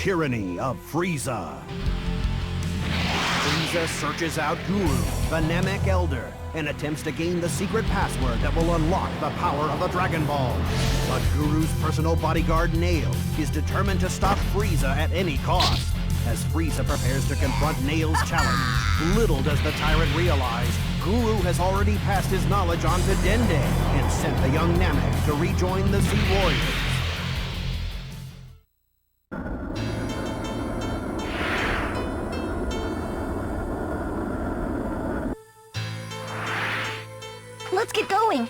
Tyranny of Frieza. Frieza searches out Guru, the Namek Elder, and attempts to gain the secret password that will unlock the power of the Dragon Ball. But Guru's personal bodyguard, Nail, is determined to stop Frieza at any cost. As Frieza prepares to confront Nail's challenge, little does the tyrant realize Guru has already passed his knowledge on to Dende and sent the young Namek to rejoin the Z Warriors. Let's get going.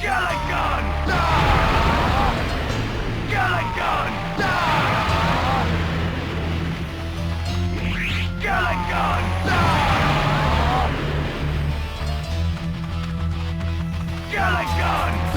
Galagon! Galagon! Galagon! Galagon!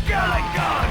Galagon!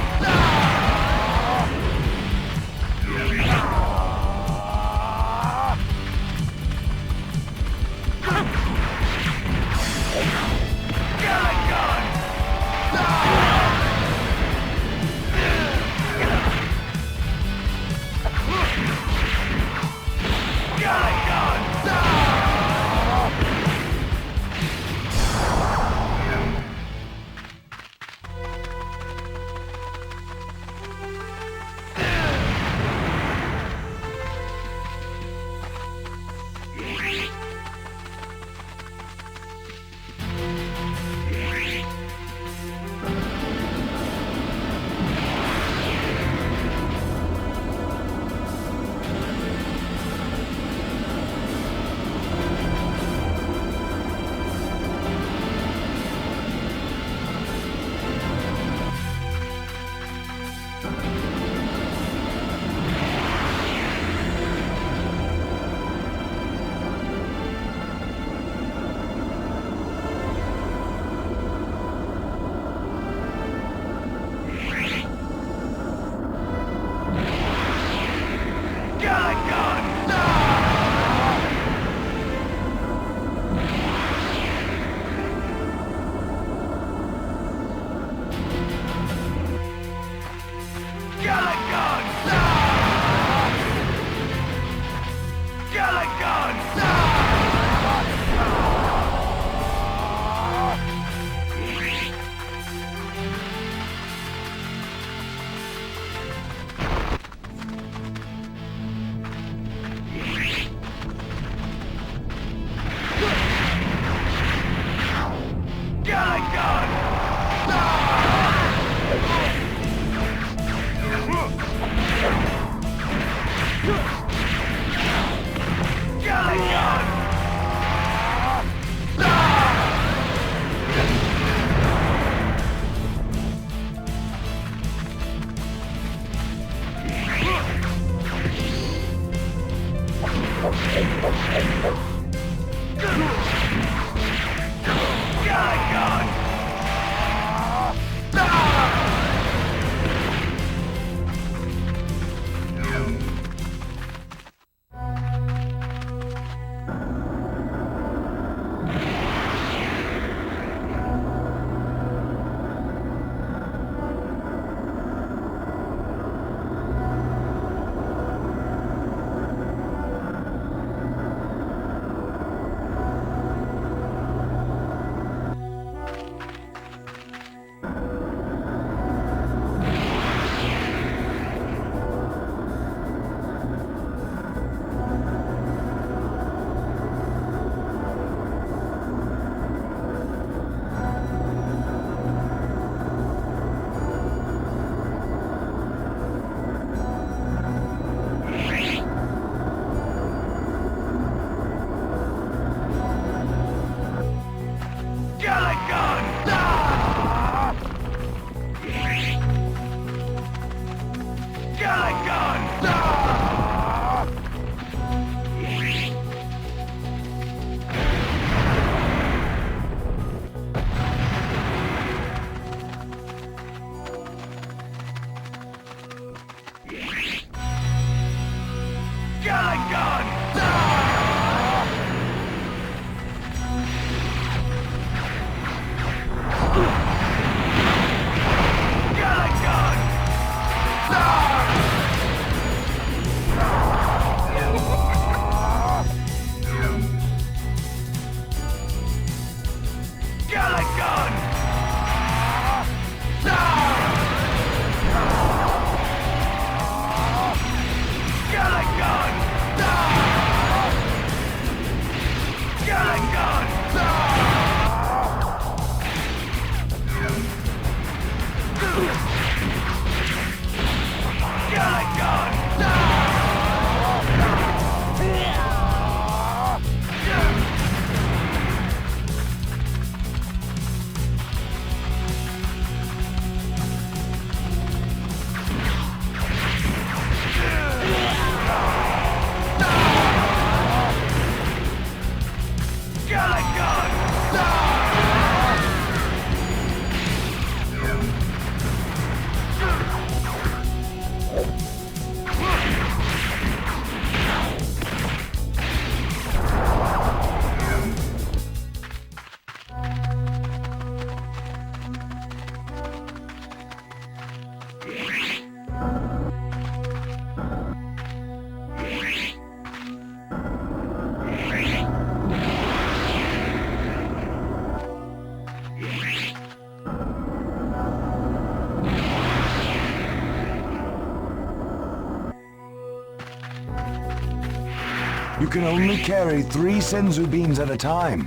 You can only carry 3 Senzu beans at a time.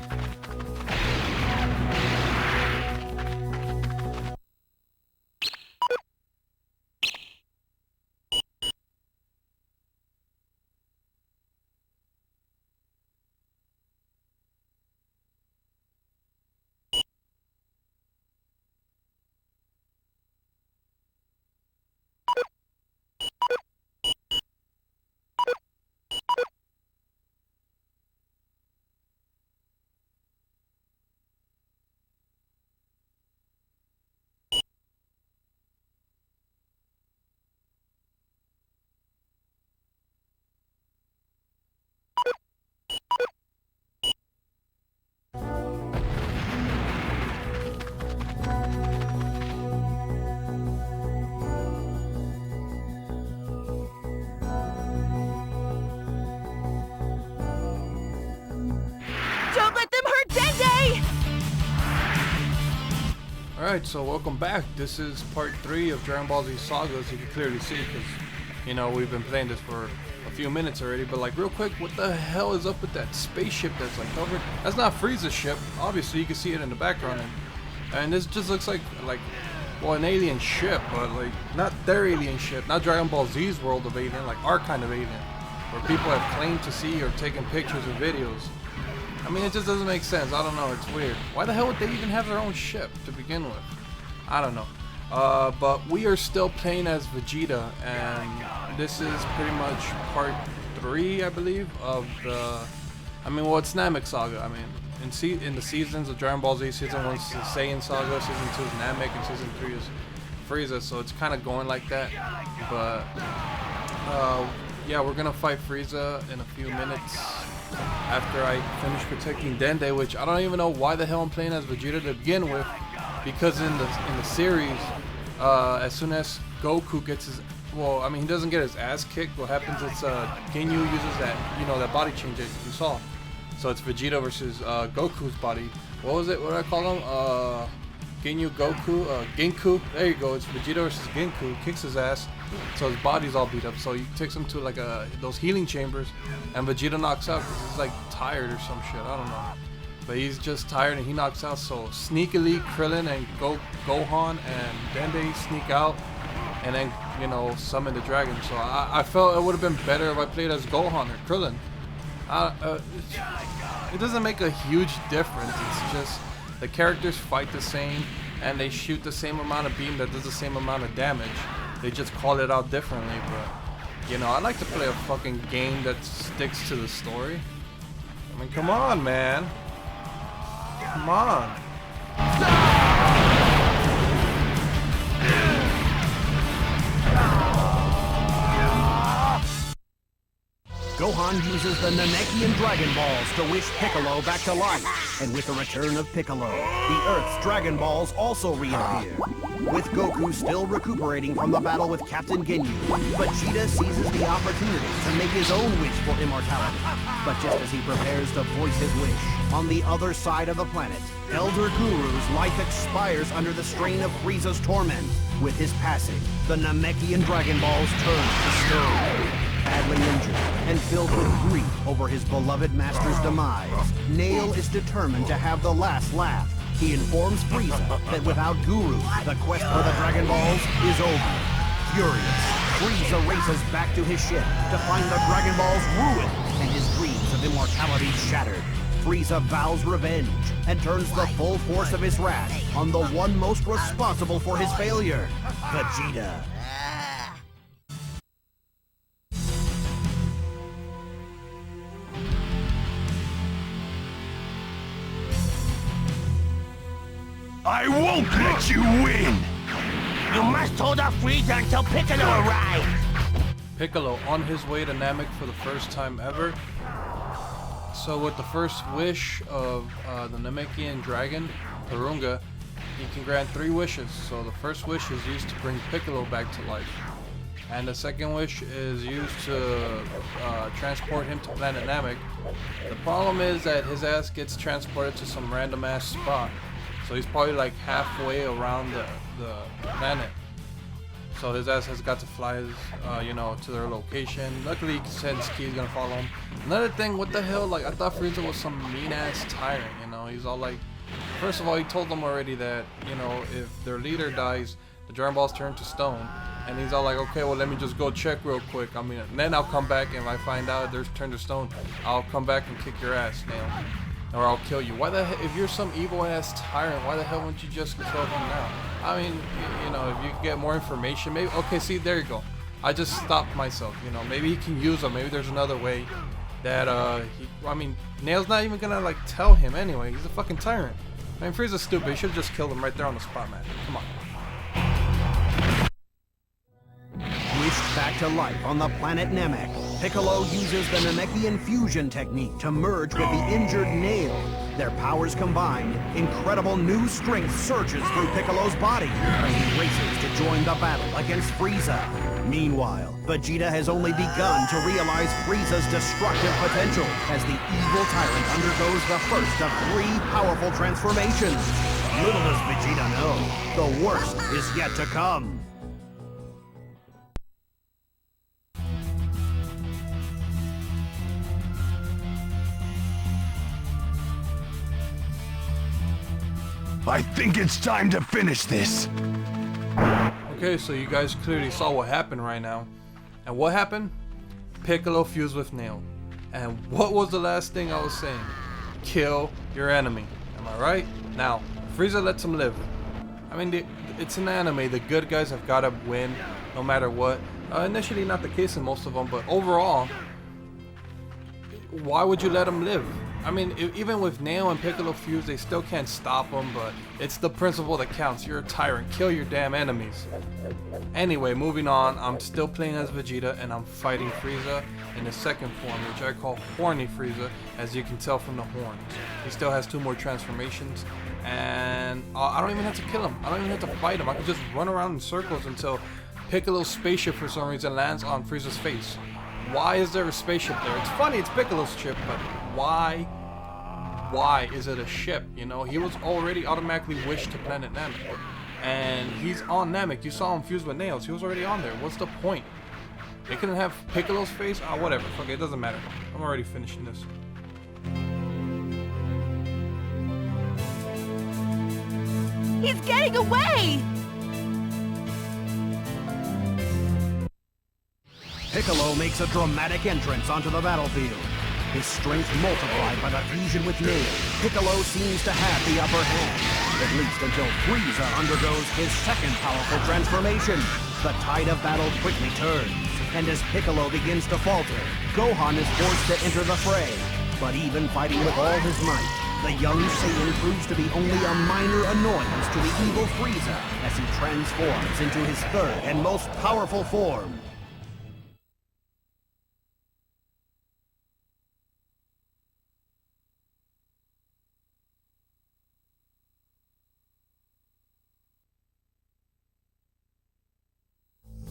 Don't let them hurt Dende! Alright, so welcome back. This is part 3 of Dragon Ball Z Sagas. You can clearly see because, you know, we've been playing this for a few minutes already. But like real quick, what the hell is up with that spaceship that's like covered? That's not Frieza's ship. Obviously, you can see it in the background. And this just looks like well, an alien ship, but like not their alien ship, not Dragon Ball Z's world of alien, like our kind of alien, where people have claimed to see or taken pictures or videos. I mean, it just doesn't make sense. I don't know. It's weird. Why the hell would they even have their own ship to begin with? I don't know. But we are still playing as Vegeta, and this is pretty much part 3, I believe, of the... I mean, well, it's Namek Saga. I mean, in the seasons of Dragon Ball Z, Season 1 is Saiyan Saga, Season 2 is Namek, and Season 3 is Frieza, so it's kind of going like that. But, yeah, we're going to fight Frieza in a few minutes after I finish protecting Dende, which I don't even know why the hell I'm playing as Vegeta to begin with, because in the series, as soon as Goku gets his, well, I mean, he doesn't get his ass kicked. What happens is Ginyu uses that, you know, that body change that you saw. So it's Vegeta versus Goku's body. What was it? What did I call him? Ginyu Goku, Ginku. There you go. It's Vegeta versus Ginku. Kicks his ass, so his body's all beat up. So he takes him to like those healing chambers, and Vegeta knocks out because he's like tired or some shit. I don't know. But he's just tired and he knocks out. So sneakily, Krillin and Gohan and Dende sneak out, and then, you know, summon the dragon. So I felt it would have been better if I played as Gohan or Krillin. It doesn't make a huge difference. It's just the characters fight the same, and they shoot the same amount of beam that does the same amount of damage. They just call it out differently. But, you know, I like to play a fucking game that sticks to the story. I mean, come on, man. Come on. Gohan uses the Namekian Dragon Balls to wish Piccolo back to life. And with the return of Piccolo, the Earth's Dragon Balls also reappear. With Goku still recuperating from the battle with Captain Ginyu, Vegeta seizes the opportunity to make his own wish for immortality. But just as he prepares to voice his wish, on the other side of the planet, Elder Guru's life expires under the strain of Frieza's torment. With his passing, the Namekian Dragon Balls turn to stone. Badly injured and filled with grief over his beloved master's demise, Nail is determined to have the last laugh. He informs Frieza that without Guru, the quest for the Dragon Balls is over. Furious, Frieza races back to his ship to find the Dragon Balls ruined and his dreams of immortality shattered. Frieza vows revenge and turns the full force of his wrath on the one most responsible for his failure, Vegeta. I won't let you win! You must hold off Frieza until Piccolo arrives! Piccolo on his way to Namek for the first time ever. So with the first wish of the Namekian dragon, Porunga, he can grant 3 wishes. So the first wish is used to bring Piccolo back to life. And the second wish is used to transport him to planet Namek. The problem is that his ass gets transported to some random ass spot. So he's probably like halfway around the planet. So his ass has got to fly his, you know, to their location. Luckily, he sends Ki's gonna follow him. Another thing, what the hell? Like, I thought Frieza was some mean ass tyrant. You know, he's all like, first of all, he told them already that, you know, if their leader dies, the Dragon Balls turn to stone. And he's all like, okay, well, let me just go check real quick. I mean, and then I'll come back, and if I find out they're turned to stone, I'll come back and kick your ass, Nail. Or I'll kill you. Why the hell, if you're some evil ass tyrant, why the hell wouldn't you just kill him now? I mean, you know, if you could get more information, maybe, okay, see, there you go. I just stopped myself, you know, maybe he can use them, maybe there's another way that, I mean, Nail's not even gonna, like, tell him anyway, he's a fucking tyrant. I mean, Frieza's stupid, he should've just killed him right there on the spot, man, come on. Wished back to life on the planet Namek, Piccolo uses the Namekian fusion technique to merge with the injured Nail. Their powers combined, incredible new strength surges through Piccolo's body as he races to join the battle against Frieza. Meanwhile, Vegeta has only begun to realize Frieza's destructive potential as the evil tyrant undergoes the first of 3 powerful transformations. Little does Vegeta know, the worst is yet to come. I think it's time to finish this. Okay, so you guys clearly saw what happened right now. And what happened? Piccolo fused with Nail. And what was the last thing I was saying? Kill your enemy. Am I right? Now, Frieza lets him live. I mean, it's an anime. The good guys have got to win no matter what. Initially not the case in most of them, but overall, why would you let him live? I mean, even with Nail and Piccolo fuse, they still can't stop him, but it's the principle that counts. You're a tyrant. Kill your damn enemies. Anyway, moving on, I'm still playing as Vegeta, and I'm fighting Frieza in his second form, which I call Horny Frieza, as you can tell from the horns. He still has 2 more transformations, and I don't even have to kill him. I don't even have to fight him. I can just run around in circles until Piccolo's spaceship, for some reason, lands on Frieza's face. Why is there a spaceship there? It's funny, it's Piccolo's ship, but why is it a ship? You know, he was already automatically wished to planet Namek, and he's on Namek. You saw him fuse with Nails. He was already on there. What's the point? They couldn't have Piccolo's face? Ah, whatever. Fuck it, it doesn't matter. I'm already finishing this. He's getting away! Piccolo makes a dramatic entrance onto the battlefield. His strength multiplied by the fusion with Nail, Piccolo seems to have the upper hand, at least until Frieza undergoes his second powerful transformation. The tide of battle quickly turns, and as Piccolo begins to falter, Gohan is forced to enter the fray. But even fighting with all his might, the young Saiyan proves to be only a minor annoyance to the evil Frieza as he transforms into his third and most powerful form.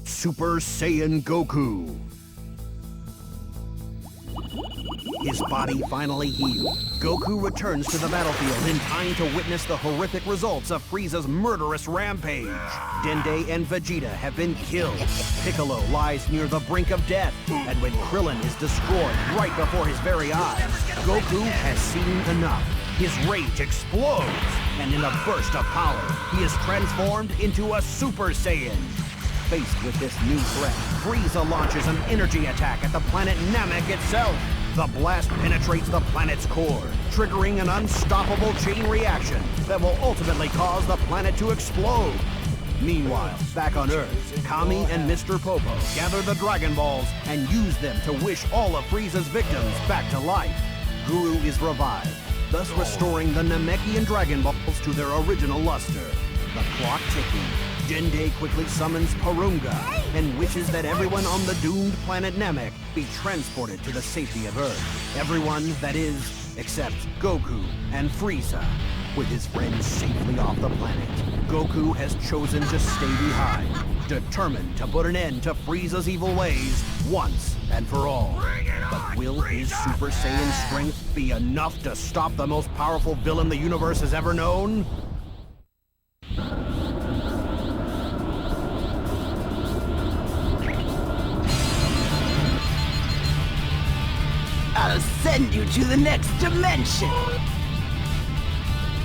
Super Saiyan Goku. His body finally healed, Goku returns to the battlefield in time to witness the horrific results of Frieza's murderous rampage. Dende and Vegeta have been killed. Piccolo lies near the brink of death, and when Krillin is destroyed right before his very eyes, Goku has seen enough. His rage explodes, and in a burst of power, he is transformed into a Super Saiyan. Faced with this new threat, Frieza launches an energy attack at the planet Namek itself. The blast penetrates the planet's core, triggering an unstoppable chain reaction that will ultimately cause the planet to explode. Meanwhile, back on Earth, Kami and Mr. Popo gather the Dragon Balls and use them to wish all of Frieza's victims back to life. Guru is revived, thus restoring the Namekian Dragon Balls to their original luster. The clock ticking, Dende quickly summons Porunga and wishes that everyone on the doomed planet Namek be transported to the safety of Earth. Everyone, that is, except Goku and Frieza. With his friends safely off the planet, Goku has chosen to stay behind, determined to put an end to Frieza's evil ways once and for all. But will his Super Saiyan strength be enough to stop the most powerful villain the universe has ever known? send you to the next dimension.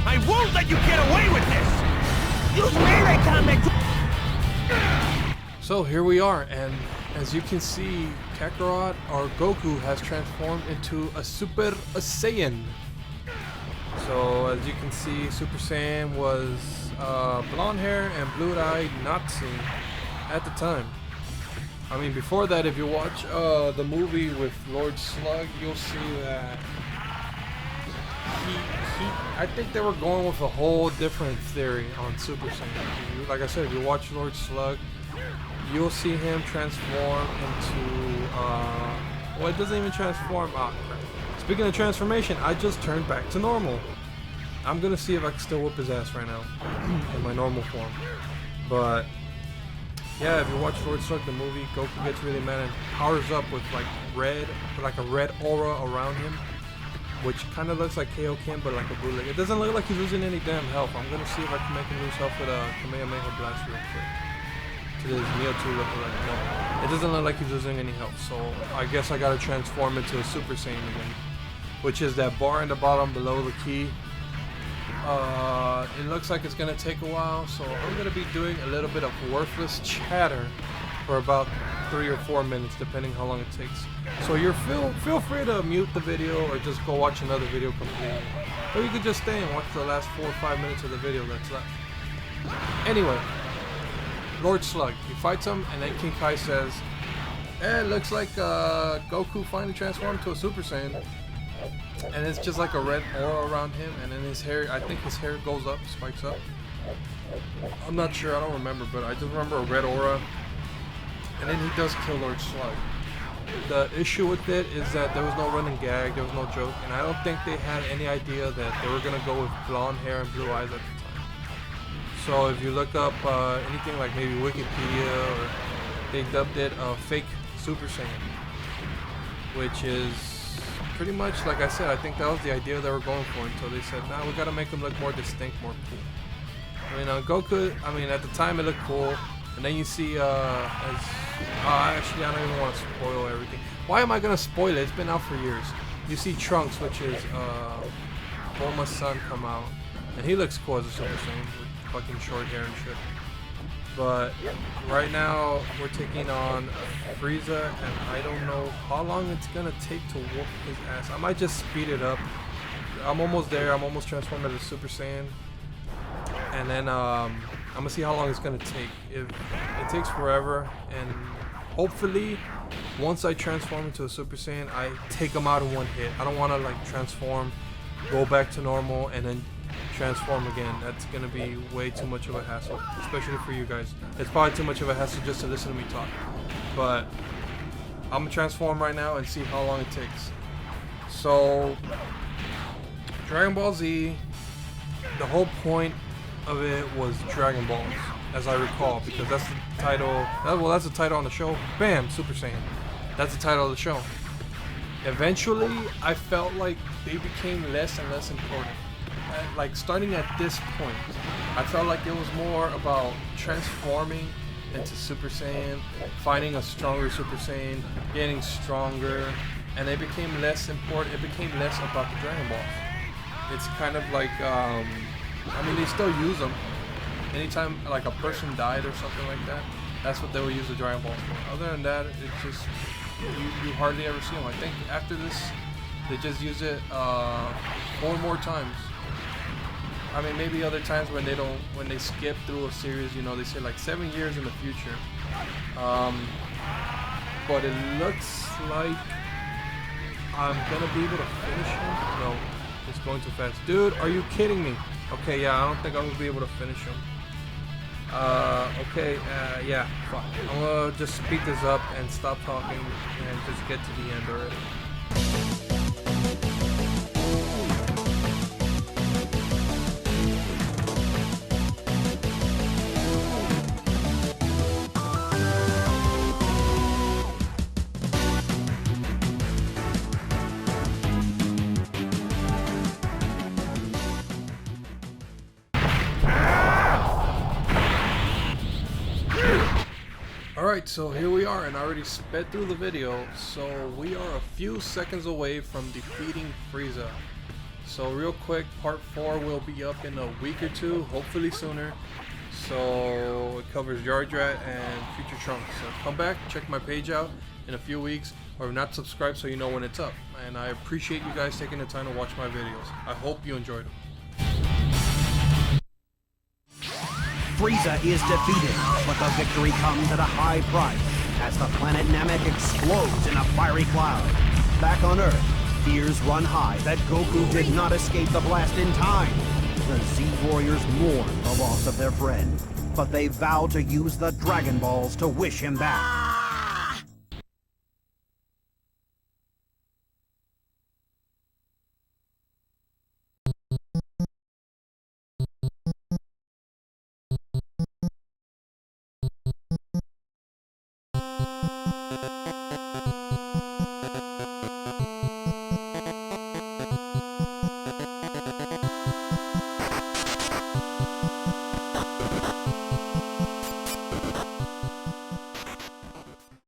I won't let you get away with this! Use melee combat! So here we are, and as you can see, Kakarot, or Goku, has transformed into a Super Saiyan. So as you can see, Super Saiyan was blonde hair and blue-eyed Nazi at the time. I mean, before that, if you watch the movie with Lord Slug, you'll see that I think they were going with a whole different theory on Super Saiyan. Like I said, if you watch Lord Slug, you'll see him transform into well, it doesn't even transform. Speaking of transformation, I just turned back to normal. I'm gonna see if I can still whip his ass right now in my normal form. But yeah, if you watch Lord Slug the movie, Goku gets really mad and powers up with like a red aura around him, which kind of looks like Kaioken, but like a bootleg. It doesn't look like he's losing any damn health. I'm gonna see if I can make him lose health with a Kamehameha Blast real quick. To this Mewtwo lookalike. No, it doesn't look like he's losing any health, so I guess I gotta transform into a Super Saiyan again, which is that bar in the bottom below the key. It looks like it's gonna take a while, so I'm gonna be doing a little bit of worthless chatter for about 3 or 4 minutes, depending how long it takes. So you're feel free to mute the video or just go watch another video completely, or you could just stay and watch the last 4 or 5 minutes of the video that's left. Anyway, Lord Slug, he fights him, and then King Kai says, "Eh, looks like Goku finally transformed to a Super Saiyan." And it's just like a red aura around him, and then his hair, I think his hair goes up, spikes up. I'm not sure, I don't remember, but I just remember a red aura. And then he does kill Lord Slug. The issue with it is that there was no running gag, there was no joke, and I don't think they had any idea that they were going to go with blonde hair and blue eyes at the time. So if you look up anything like maybe Wikipedia, or they dubbed it a fake Super Saiyan, which is pretty much, like I said, I think that was the idea they were going for until they said, nah, we gotta make him look more distinct, more cool. I mean, Goku, I mean, at the time it looked cool, and then you see, actually, I don't even want to spoil everything. Why am I gonna spoil it? It's been out for years. You see Trunks, which is, Bulma's son, come out, and he looks cool as a Super Saiyan, with fucking short hair and shit. But right now we're taking on Frieza, and I don't know how long it's gonna take to whoop his ass. I might just speed it up. I'm almost there. I'm almost transformed into Super Saiyan, and then I'm gonna see how long it's gonna take. If it takes forever, and hopefully once I transform into a Super Saiyan, I take him out in one hit. I don't want to like transform, go back to normal, and then transform again. That's gonna be way too much of a hassle, especially for you guys. It's probably too much of a hassle just to listen to me talk, but I'm gonna transform right now and see how long it takes. So Dragon Ball Z, the whole point of it was Dragon Balls, as I recall, because that's the title. Well, that's the title on the show. Bam, Super Saiyan. That's the title of the show. Eventually I felt like they became less and less important. Like starting at this point, I felt like it was more about transforming into Super Saiyan, finding a stronger Super Saiyan, getting stronger, and it became less important. It became less about the Dragon Balls. It's kind of like, I mean, they still use them. Anytime like a person died or something like that, that's what they would use the Dragon Balls for. Other than that, it just, you hardly ever see them. I think after this, they just use it 4 more times. I mean, maybe other times when they skip through a series, you know, they say like 7 years in the future. But it looks like I'm gonna be able to finish him. No, it's going too fast. Dude, are you kidding me? Okay, yeah, I don't think I'm gonna be able to finish him. Okay, yeah, fuck. I'm gonna just speed this up and stop talking and just get to the end already. Alright, so here we are, and I already sped through the video, so we are a few seconds away from defeating Frieza. So real quick, part 4 will be up in a week or two, hopefully sooner. So it covers Jar Jar and Future Trunks. So come back, check my page out in a few weeks, or if not, subscribe so you know when it's up. And I appreciate you guys taking the time to watch my videos. I hope you enjoyed them. Frieza is defeated, but the victory comes at a high price as the planet Namek explodes in a fiery cloud. Back on Earth, fears run high that Goku did not escape the blast in time. The Z Warriors mourn the loss of their friend, but they vow to use the Dragon Balls to wish him back.